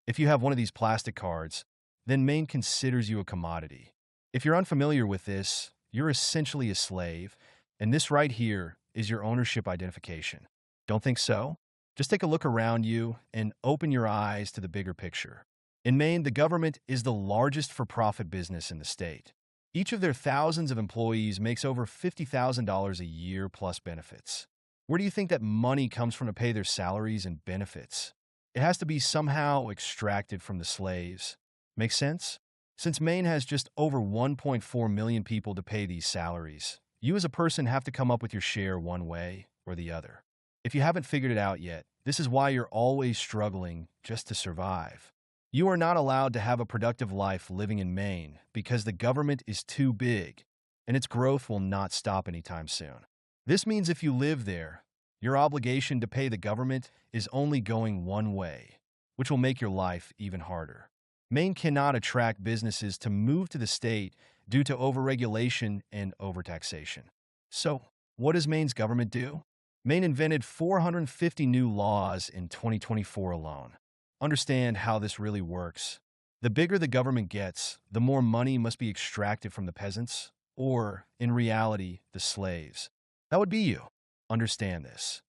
If you have one of these plastic cards, then Maine considers you a commodity. If you're unfamiliar with this, you're essentially a slave, and this right here is your ownership identification. Don't think so? Just take a look around you and open your eyes to the bigger picture. In Maine, the government is the largest for-profit business in the state. Each of their thousands of employees makes over $50,000 a year plus benefits. Where do you think that money comes from to pay their salaries and benefits? It has to be somehow extracted from the slaves. Make sense? Since Maine has just over 1.4 million people to pay these salaries, you as a person have to come up with your share one way or the other. If you haven't figured it out yet, this is why you're always struggling just to survive. You are not allowed to have a productive life living in Maine because the government is too big, and its growth will not stop anytime soon. This means if you live there, your obligation to pay the government is only going one way, which will make your life even harder. Maine cannot attract businesses to move to the state due to overregulation and overtaxation. So, what does Maine's government do? Maine invented 450 new laws in 2024 alone. Understand how this really works. The bigger the government gets, the more money must be extracted from the peasants, or, in reality, the slaves. That would be you. Understand this.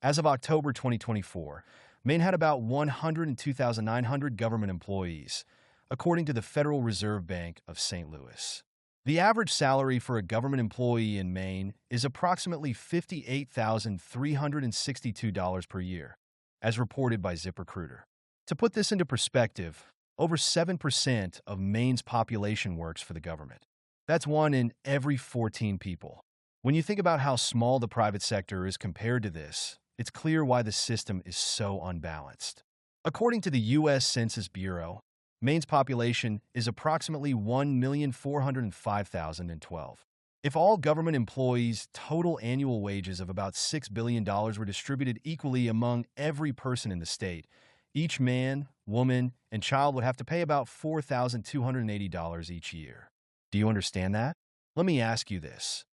As of October 2024, Maine had about 102,900 government employees, according to the Federal Reserve Bank of St. Louis. The average salary for a government employee in Maine is approximately $58,362 per year, as reported by ZipRecruiter. To put this into perspective, over 7% of Maine's population works for the government. That's 1 in every 14 people. When you think about how small the private sector is compared to this, it's clear why the system is so unbalanced. According to the U.S. Census Bureau, Maine's population is approximately 1,405,012. If all government employees' total annual wages of about $6 billion were distributed equally among every person in the state, each man, woman, and child would have to pay about $4,280 each year. Do you understand that? Let me ask you this.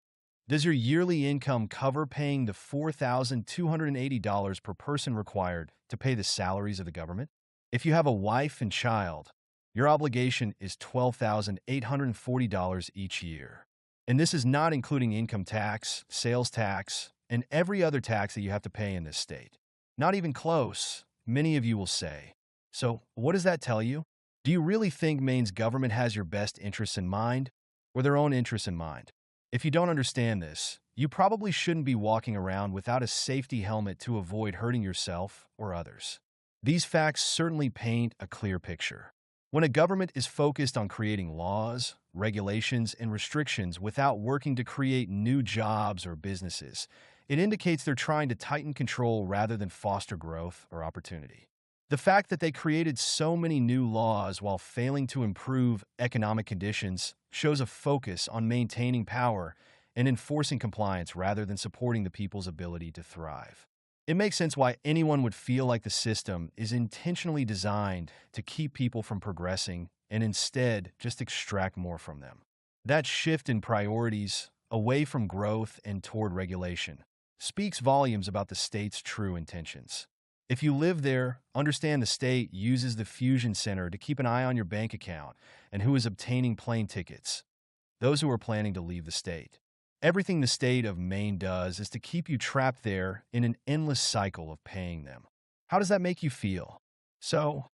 Does your yearly income cover paying the $4,280 per person required to pay the salaries of the government? If you have a wife and child, your obligation is $12,840 each year. And this is not including income tax, sales tax, and every other tax that you have to pay in this state. Not even close, many of you will say. So, what does that tell you? Do you really think Maine's government has your best interests in mind, or their own interests in mind? If you don't understand this, you probably shouldn't be walking around without a safety helmet to avoid hurting yourself or others. These facts certainly paint a clear picture. When a government is focused on creating laws, regulations, and restrictions without working to create new jobs or businesses, it indicates they're trying to tighten control rather than foster growth or opportunity. The fact that they created so many new laws while failing to improve economic conditions shows a focus on maintaining power and enforcing compliance rather than supporting the people's ability to thrive. It makes sense why anyone would feel like the system is intentionally designed to keep people from progressing and instead just extract more from them. That shift in priorities, away from growth and toward regulation, speaks volumes about the state's true intentions. If you live there, understand the state uses the Fusion Center to keep an eye on your bank account and who is obtaining plane tickets, those who are planning to leave the state. Everything the state of Maine does is to keep you trapped there in an endless cycle of paying them. How does that make you feel? So,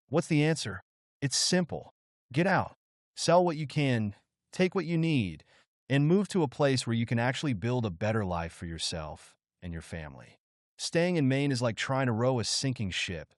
what's the answer? It's simple. Get out. Sell what you can, take what you need, and move to a place where you can actually build a better life for yourself and your family. Staying in Maine is like trying to row a sinking ship.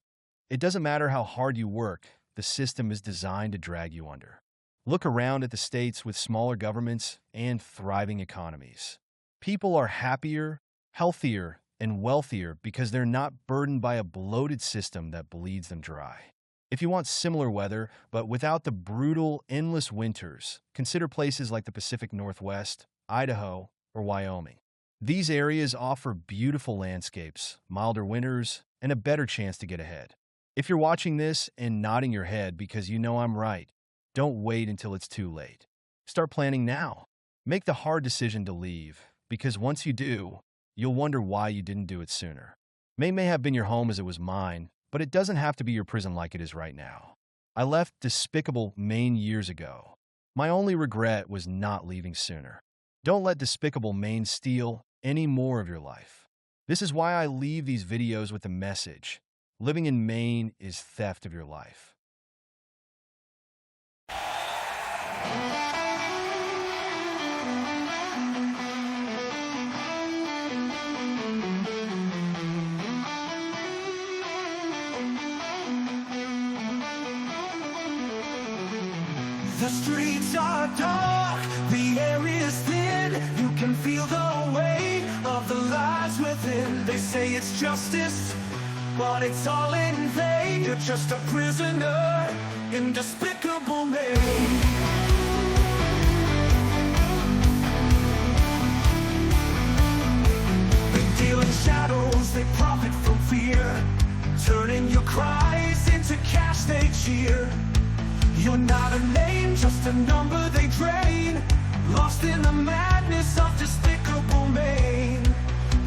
It doesn't matter how hard you work, the system is designed to drag you under. Look around at the states with smaller governments and thriving economies. People are happier, healthier, and wealthier because they're not burdened by a bloated system that bleeds them dry. If you want similar weather, but without the brutal, endless winters, consider places like the Pacific Northwest, Idaho, or Wyoming. These areas offer beautiful landscapes, milder winters, and a better chance to get ahead. If you're watching this and nodding your head because you know I'm right, don't wait until it's too late. Start planning now. Make the hard decision to leave, because once you do, you'll wonder why you didn't do it sooner. Maine may have been your home as it was mine, but it doesn't have to be your prison like it is right now. I left Despicable, Maine years ago. My only regret was not leaving sooner. Don't let Despicable, Maine steal any more of your life. This is why I leave these videos with a message. Living in Maine is theft of your life. The streets are dark, the air is thin. You can feel the weight of the lies within. They say it's justice, but it's all in vain. You're just a prisoner in Despicable Maine. They deal in shadows, they profit from fear, turning your cries into cash they cheer. You're not a name, just a number they drain, lost in the madness of Despicable Maine.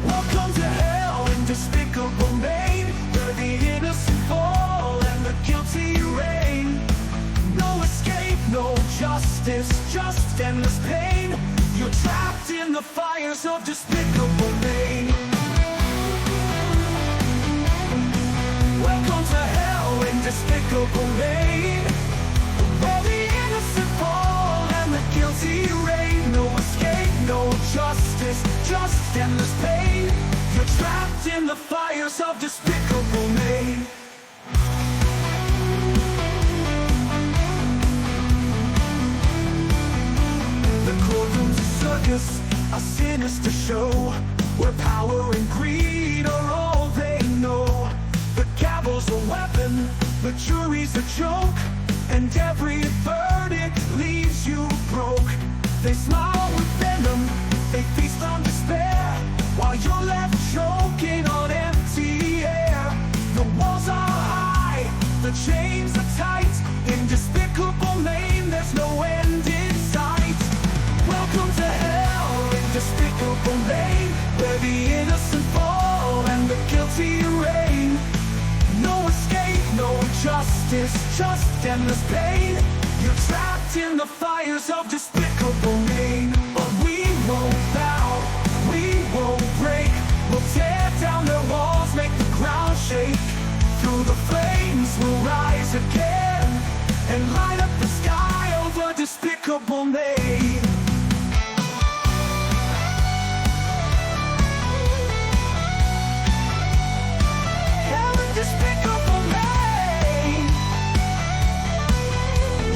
Welcome to hell in Despicable Maine, where the innocent fall and the guilty reign. No escape, no justice, just endless pain. You're trapped in the fires of Despicable Maine. Welcome to hell in Despicable Maine, where the innocent fall and the guilty reign. No escape, no justice, just endless pain. You're trapped in the fires of Despicable Maine. The courtroom's a circus, a sinister show, where power and greed are all they know. The gavel's a weapon, the jury's a joke, and every verdict leaves you broke. They smile with venom, they feast on despair, while you're left choking on empty air. The walls are high, the chains are tight. In Despicable Maine, there's no end in sight. Welcome to hell in Despicable Maine, where the innocent fall and the guilty reign. No escape, no justice, just endless pain. You're trapped in the fires of Despicable Maine. But we won't bow, we won't break. We'll tear down their walls, make the ground shake. Through the flames we'll rise again, and light up the sky over Despicable Maine. Hell in Despicable Maine.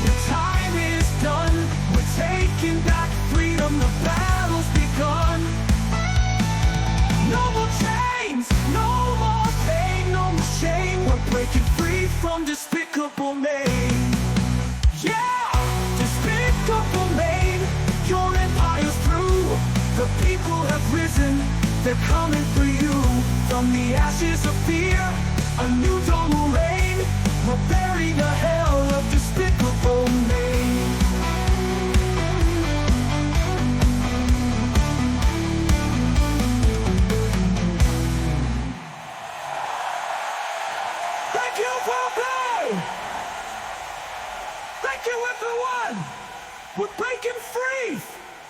Your time is done, we're taking back freedom, the battle's begun. No more chains, no more pain, no more shame. We're breaking free from Despicable Maine. Yeah, Despicable Maine, your empire's through. The people have risen, they're coming for you. From the ashes of fear, a new dawn will reign. We'll bury the hell of Despicable Maine. Thank you for playing! Thank you, everyone! We're breaking free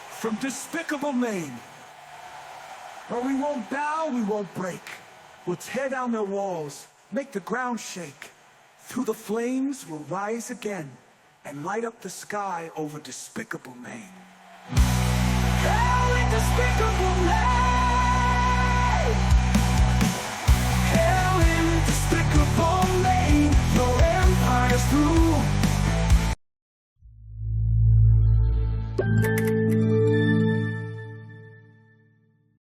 from Despicable Maine. But we won't bow, we won't break. We'll tear down their walls, make the ground shake. Through the flames we'll rise again, and light up the sky over Despicable Maine. Hell in Despicable Maine! Hell in Despicable Maine, your empire's through.